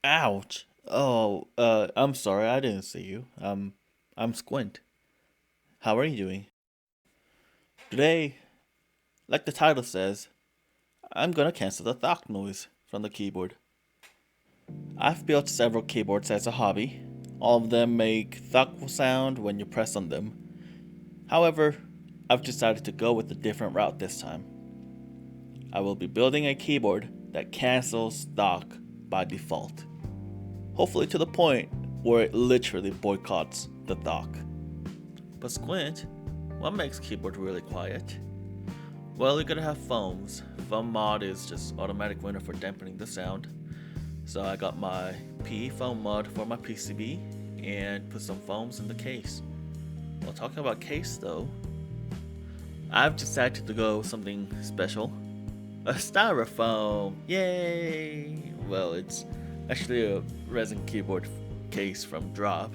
Ouch. Oh, I'm sorry, I didn't see you. I'm Squint. How are you doing? Today, like the title says, I'm gonna cancel the Thocc noise from the keyboard. I've built several keyboards as a hobby. All of them make Thocc sound when you press on them. However, I've decided to go with a different route this time. I will be building a keyboard that cancels Thocc by default. Hopefully to the point where it literally boycotts the Thocc. But Squint, what makes keyboard really quiet? Well, you're gonna have foams. Foam mod is just automatic winner for dampening the sound. So I got my PE foam mod for my PCB and put some foams in the case. Well, talking about case though, I've decided to go with something special. A styrofoam! Yay! Well, it's actually a resin keyboard case from Drop.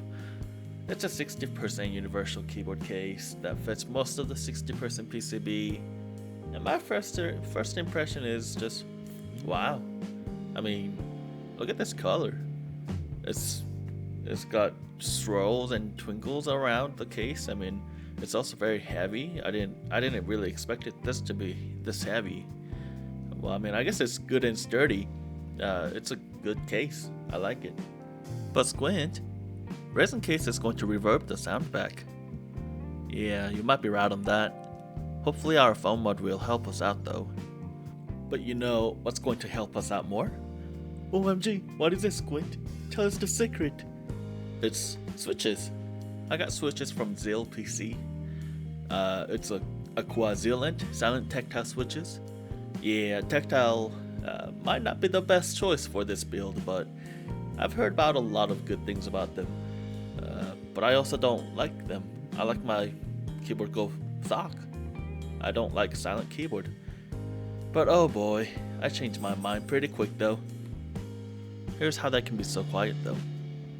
It's a 60% universal keyboard case that fits most of the 60% PCB. And my first impression is just wow. I mean, look at this color. It's it's got swirls and twinkles around the case. I mean, it's also very heavy. I didn't really expect this to be this heavy. Well, I mean, I guess it's good and sturdy. It's a good case. I like it. But Squint, resin case is going to reverb the sound back. Yeah, you might be right on that. Hopefully our foam mod will help us out though. But you know what's going to help us out more? OMG, what is this, Squint? Tell us the secret. It's switches. I got switches from Zill PC. It's a quadrillion silent tactile switches. Yeah, tactile might not be the best choice for this build, but I've heard about a lot of good things about them. But I also don't like them. I like my keyboard go Thocc. I don't like silent keyboard. But oh boy, I changed my mind pretty quick though. Here's how that can be so quiet though.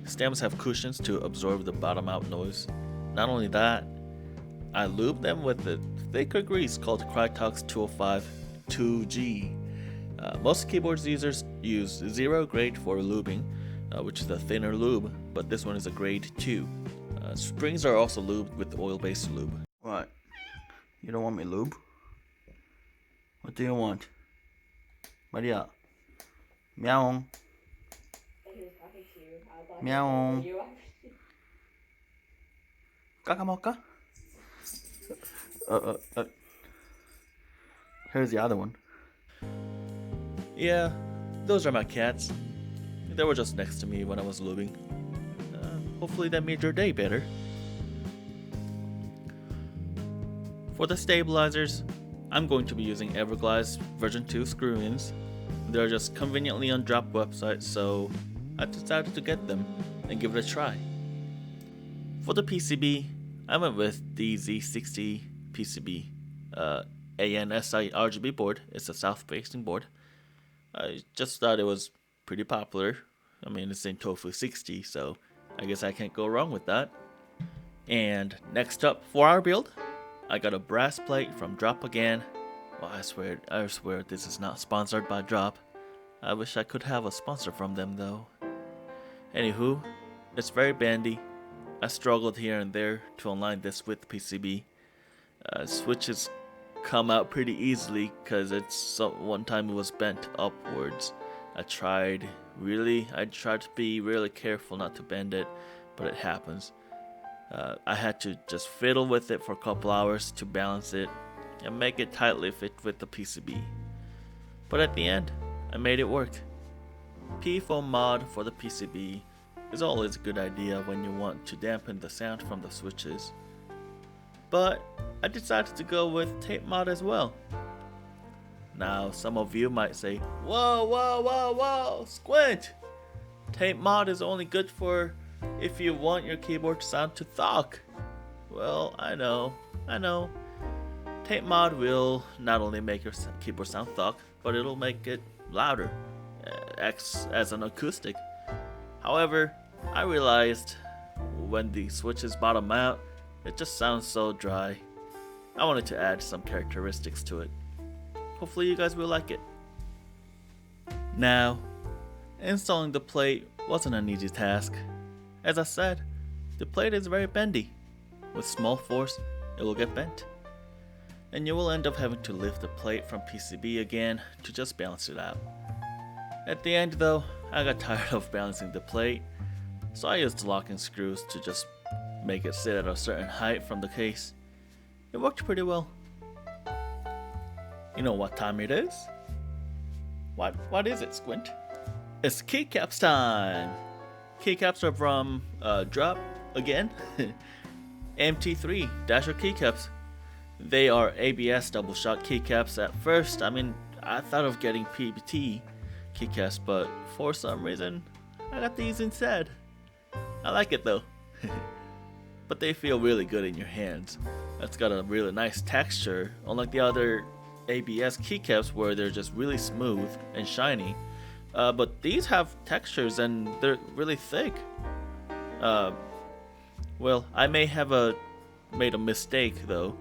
Stems have cushions to absorb the bottom out noise. Not only that, I lube them with a thicker grease called Krytox 205 2G. Most keyboards users use 0 grade for lubing, which is a thinner lube, but this one is a grade 2. Springs are also lubed with oil-based lube. What? You don't want me lube? What do you want? Maria. Meow. Meow. Kakamoka? Uh, uh, uh. Here's the other one. Yeah, those are my cats. They were just next to me when I was lubing. Hopefully that made your day better. For the stabilizers, I'm going to be using Everglass version 2 screw-ins. They're just conveniently on Drop website, so I decided to get them and give it a try. For the PCB, I went with the Z60 PCB. ANSI RGB board. It's a south-facing board. I just thought it was pretty popular. I mean, it's in Tofu 60, so I guess I can't go wrong with that. And next up for our build, I got a brass plate from Drop again. Well, I swear this is not sponsored by Drop. I wish I could have a sponsor from them though. Anywho, it's very bendy. I struggled here and there to align this with PCB. Switches come out pretty easily because one time it was bent upwards. I tried to be really careful not to bend it, but it happens. I had to just fiddle with it for a couple hours to balance it and make it tightly fit with the PCB. But at the end, I made it work. P-foam mod for the PCB is always a good idea when you want to dampen the sound from the switches. But I decided to go with tape mod as well. Now some of you might say, whoa, Squint! Tape mod is only good for if you want your keyboard to sound to Thocc. Well, I know. Tape mod will not only make your keyboard sound Thocc, but it'll make it louder, acts as an acoustic. However, I realized when the switches bottom out, it just sounds so dry. I wanted to add some characteristics to it. Hopefully you guys will like it. Now, Installing the plate wasn't an easy task. As I said, the plate is very bendy. With small force, it will get bent. And you will end up having to lift the plate from PCB again to just balance it out. At the end though, I got tired of balancing the plate, so I used locking screws to just make it sit at a certain height from the case. It worked pretty well. You know what time it is? What is it, Squint? It's keycaps time! Keycaps are from Drop again. MT3 Dasher keycaps. They are ABS double shot keycaps at first. I thought of getting PBT keycaps, but for some reason, I got these instead. I like it though. But they feel really good in your hands. It's got a really nice texture, unlike the other ABS keycaps where they're just really smooth and shiny. But these have textures and they're really thick. Well, I may have made a mistake though.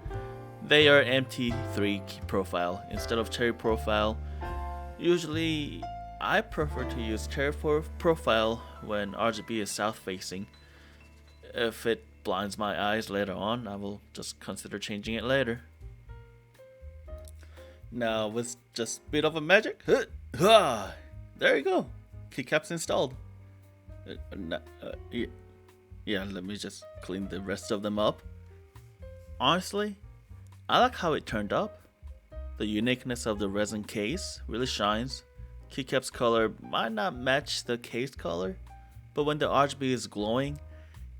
They are MT3 profile instead of cherry profile. Usually, I prefer to use cherry profile when RGB is south facing. If it blinds my eyes later on, I will just consider changing it later. Now with just a bit of a magic, there you go, keycaps installed. Yeah, let me just clean the rest of them up. Honestly, I like how it turned up. The uniqueness of the resin case really shines. Keycap's color might not match the case color, but when the RGB is glowing,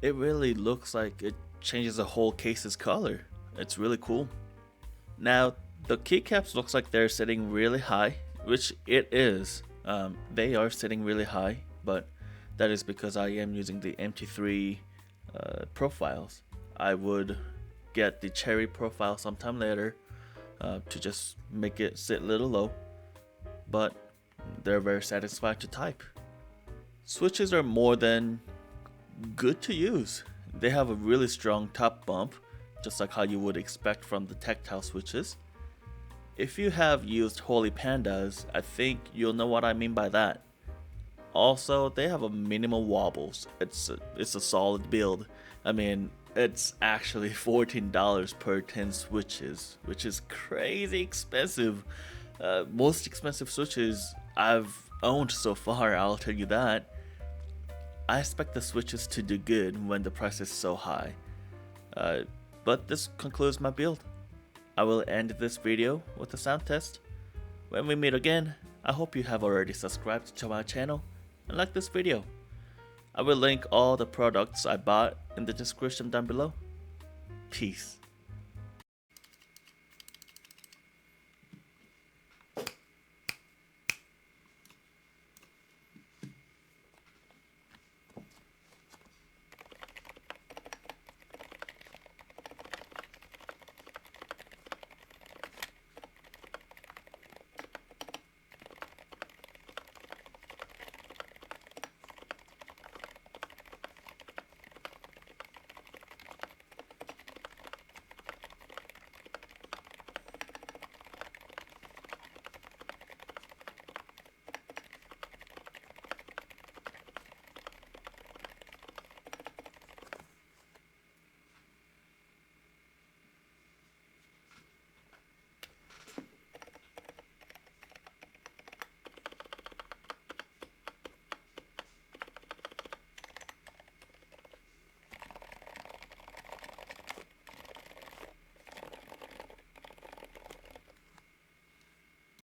it really looks like it changes the whole case's color. It's really cool. Now, the keycaps looks like they're sitting really high, which it is. They are sitting really high, but that is because I am using the MT3 profiles. I would get the cherry profile sometime later to just make it sit a little low, but they're very satisfied to type. Switches are more than good to use. They have a really strong top bump, just like how you would expect from the tactile switches. If you have used Holy Pandas, I think you'll know what I mean by that. Also, they have a minimal wobbles. It's a solid build. It's actually $14 per 10 switches, which is crazy expensive. Most expensive switches I've owned so far, I'll tell you that. I expect the switches to do good when the price is so high. But this concludes my build. I will end this video with a sound test. When we meet again, I hope you have already subscribed to my channel and liked this video. I will link all the products I bought in the description down below. Peace.